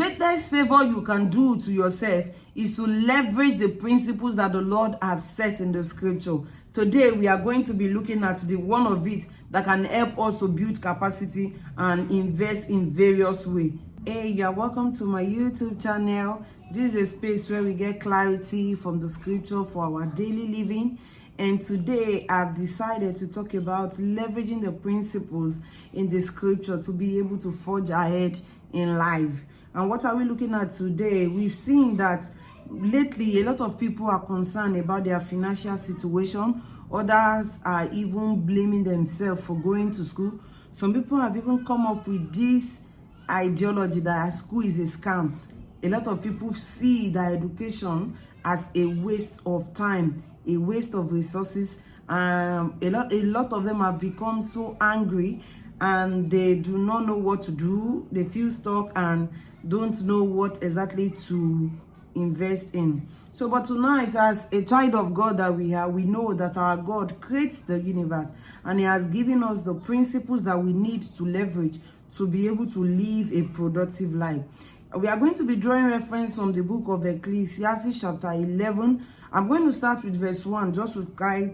greatest favor you can do to yourself is to leverage the principles that the Lord has set in the scripture. Today, we are going to be looking at the one of it that can help us to build capacity and invest in various ways. Hey, you're welcome to my YouTube channel. This is a space where we get clarity from the scripture for our daily living. And today, I've decided to talk about leveraging the principles in the scripture to be able to forge ahead in life. And what are we looking at today? We've seen that lately a lot of people are concerned about their financial situation. Others are even blaming themselves for going to school. Some people have even come up with this ideology that school is a scam. A lot of people see that education as a waste of time, a waste of resources. A lot of them have become so angry and they do not know what to do. They feel stuck and don't know what exactly to invest in. So, but tonight, as a child of God that we are, we know that our God creates the universe and He has given us the principles that we need to leverage to be able to live a productive life. We are going to be drawing reference from the book of Ecclesiastes chapter 11. I'm going to start with verse 1 just to try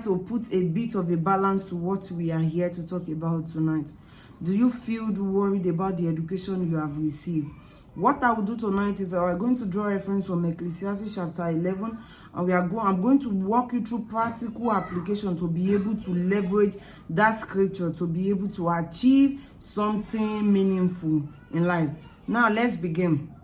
to put a bit of a balance to what we are here to talk about tonight. Do you feel worried about the education you have received? What I will do tonight is we're going to draw reference from Ecclesiastes chapter 11, and I'm going to walk you through practical application to be able to leverage that scripture to be able to achieve something meaningful in life. Now let's begin.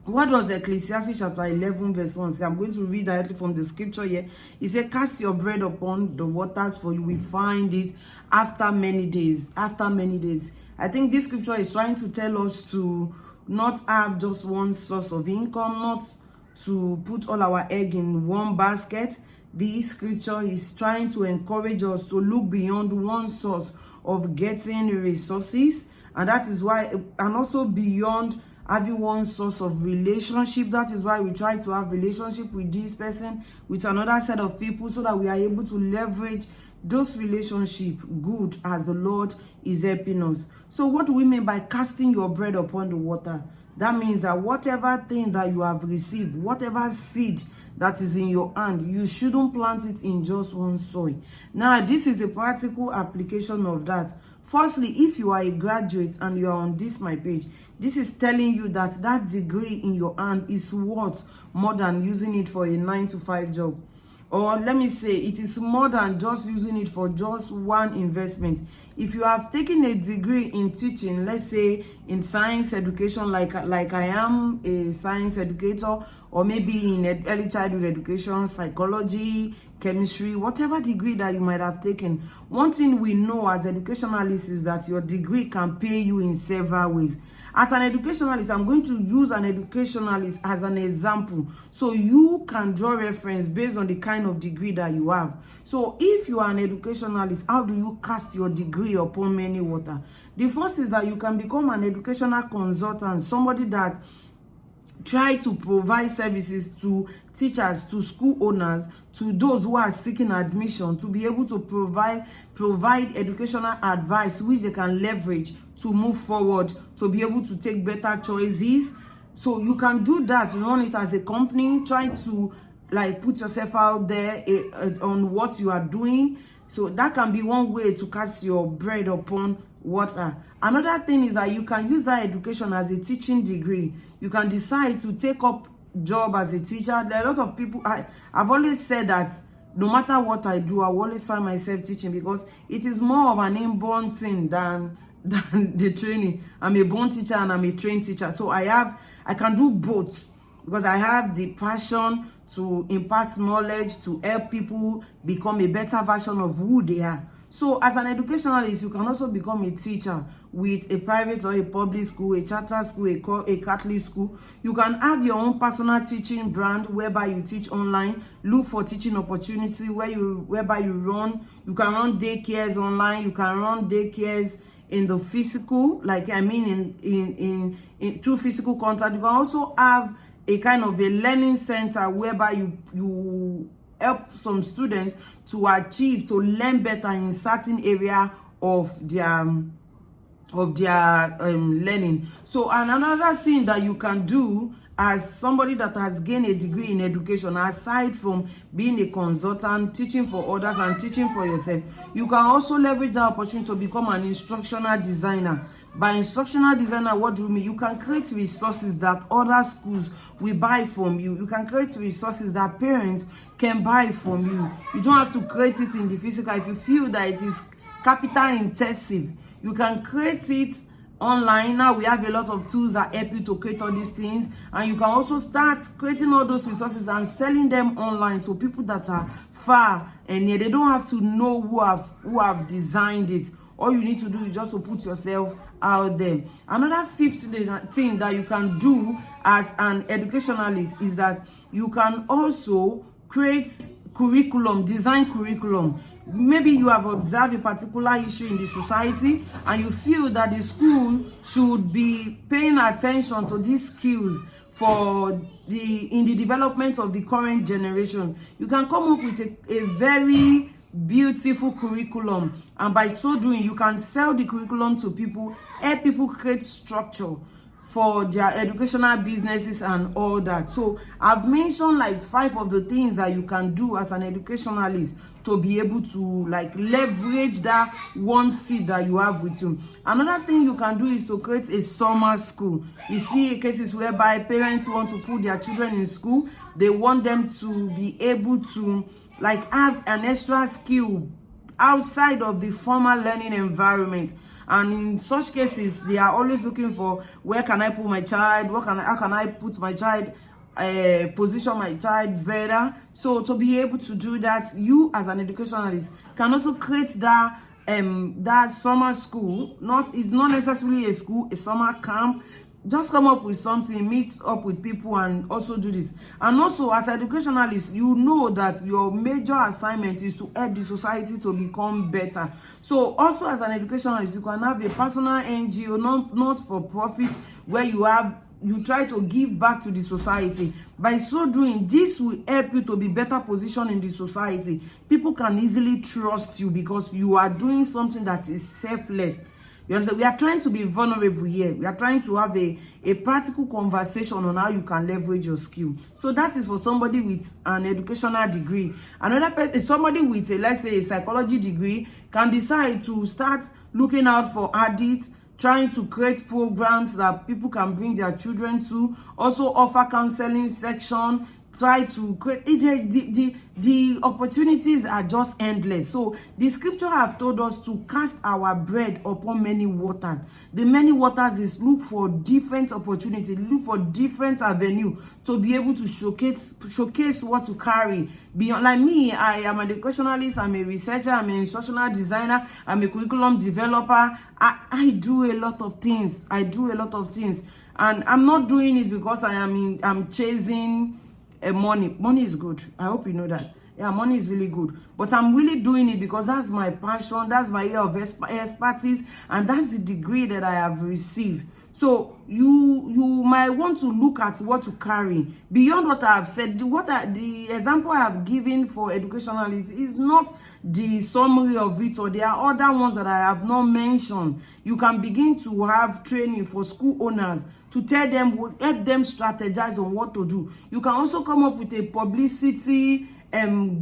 What does Ecclesiastes chapter 11 verse 1 say? I'm going to read directly from the scripture here. It said, cast your bread upon the waters, for you will find it after many days. After many days. I think this scripture is trying to tell us to not have just one source of income, not to put all our egg in one basket. This scripture is trying to encourage us to look beyond one source of getting resources. And that is why, and also beyond having one source of relationship. That is why we try to have relationship with this person, with another set of people, so that we are able to leverage those relationships good as the Lord is helping us. So what do we mean by casting your bread upon the water? That means that whatever thing that you have received, whatever seed that is in your hand, you shouldn't plant it in just one soil. Now, this is the practical application of that. Firstly, if you are a graduate and you are on my page, this is telling you that that degree in your hand is worth more than using it for a 9-to-5 job. Or let me say, it is more than just using it for just one investment. If you have taken a degree in teaching, let's say in science education, like I am a science educator, or maybe in early childhood education, psychology, chemistry, whatever degree that you might have taken, one thing we know as educationalists is that your degree can pay you in several ways. As an educationalist, I'm going to use an educationalist as an example so you can draw reference based on the kind of degree that you have. So if you are an educationalist, how do you cast your degree upon many water? The first is that you can become an educational consultant, somebody that try to provide services to teachers, to school owners, to those who are seeking admission, to be able to provide educational advice which they can leverage to move forward, to be able to take better choices. So you can do that, run it as a company, try to put yourself out there on what you are doing. So that can be one way to cast your bread upon water. Another thing is that you can use that education as a teaching degree. You can decide to take up job as a teacher. There are a lot of people, I've always said that no matter what I do, I will always find myself teaching, because it is more of an inborn thing than the training. I'm a born teacher and I'm a trained teacher. So I can do both, because I have the passion to impart knowledge, to help people become a better version of who they are. So as an educationalist, you can also become a teacher with a private or a public school, a charter school, a Catholic school. You can have your own personal teaching brand whereby you teach online. Look for teaching opportunity whereby you can run daycares online. You can run daycares in the physical, in through physical contact. You can also have a kind of a learning center whereby you help some students to learn better in certain area of their of their learning. So, and another thing that you can do as somebody that has gained a degree in education, aside from being a consultant, teaching for others and teaching for yourself, you can also leverage that opportunity to become an instructional designer. By instructional designer, what do you mean? You can create resources that other schools will buy from you. You can create resources that parents can buy from you. You don't have to create it in the physical. If you feel that it is capital intensive, you can create it online. Now we have a lot of tools that help you to create all these things, and you can also start creating all those resources and selling them online to people that are far and near. They don't have to know who have designed it. All you need to do is just to put yourself out there. Another fifth thing that you can do as an educationalist is that you can also create curriculum, design curriculum. Maybe you have observed a particular issue in the society and you feel that the school should be paying attention to these skills in the development of the current generation. You can come up with a very beautiful curriculum, and by so doing you can sell the curriculum to people, help people create structure for their educational businesses and all that. So I've mentioned like 5 of the things that you can do as an educationalist to be able to like leverage that one seed that you have with you. Another thing you can do is to create a summer school. You see cases whereby parents want to put their children in school. They want them to be able to like have an extra skill outside of the formal learning environment. And in such cases, they are always looking for, where can I put my child? How can I put my child, position my child better? So to be able to do that, you as an educationalist can also create that summer school. It's not necessarily a school, a summer camp. Just come up with something, meet up with people and also do this. And also as educationalists, you know that your major assignment is to help the society to become better. So also as an educationalist, you can have a personal NGO, not for profit, where you try to give back to the society. By so doing, this will help you to be better positioned in the society. People can easily trust you because you are doing something that is selfless. You understand? We are trying to be vulnerable here. We are trying to have a practical conversation on how you can leverage your skill. So that is for somebody with an educational degree. Another person, somebody with let's say a psychology degree, can decide to start looking out for addicts, trying to create programs that people can bring their children to, also offer counseling section, try to create the opportunities are just endless. So the scripture have told us to cast our bread upon many waters. The many waters is look for different opportunities, look for different avenue to be able to showcase what to carry. Beyond, like me, I am an educationalist, I'm a researcher, I'm an instructional designer, I'm a curriculum developer. I do a lot of things. And I'm not doing it because I'm chasing money. Money is good. I hope you know that. Yeah, money is really good. But I'm really doing it because that's my passion, that's my area of expertise, and that's the degree that I have received. So you might want to look at what to carry beyond what I have said. The example I have given for educationalists is not the summary of it, or there are other ones that I have not mentioned. You can begin to have training for school owners to tell them, help them strategize on what to do. You can also come up with a publicity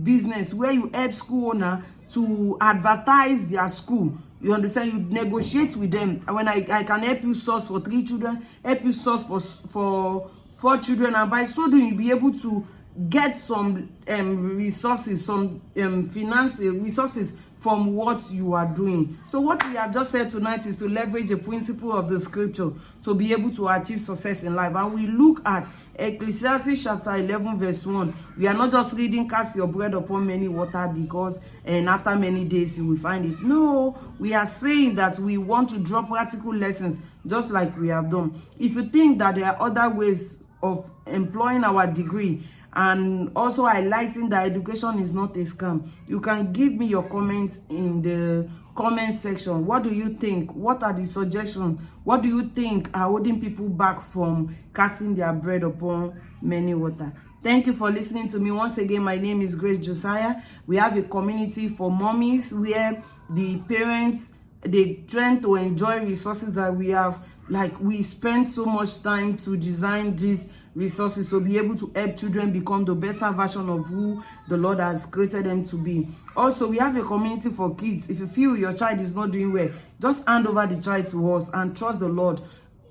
business where you help school owner to advertise their school. You understand? You negotiate with them. When I can help you source for 3 children, help you source for 4 children, and by so doing, you'll be able to get some resources, some financial resources from what you are doing. So what we have just said tonight is to leverage the principle of the scripture to be able to achieve success in life. And we look at Ecclesiastes chapter 11 verse 1. We are not just reading cast your bread upon many water because and after many days you will find it. No, we are saying that we want to draw practical lessons just like we have done. If you think that there are other ways of employing our degree and also highlighting that education is not a scam, you can give me your comments in the comment section. What do you think? What are the suggestions? What do you think are holding people back from casting their bread upon many water? Thank you for listening to me. Once again, my name is Grace Josiah. We have a community for mommies where the parents they tend to enjoy resources that we have. Like, we spend so much time to design these resources to be able to help children become the better version of who the Lord has created them to be. Also, we have a community for kids. If you feel your child is not doing well, just hand over the child to us and trust the Lord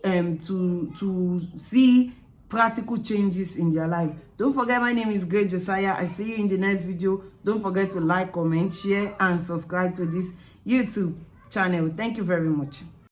to see practical changes in their life. Don't forget, my name is Great Josiah. I see you in the next video. Don't forget to like, comment, share, and subscribe to this YouTube channel. Thank you very much.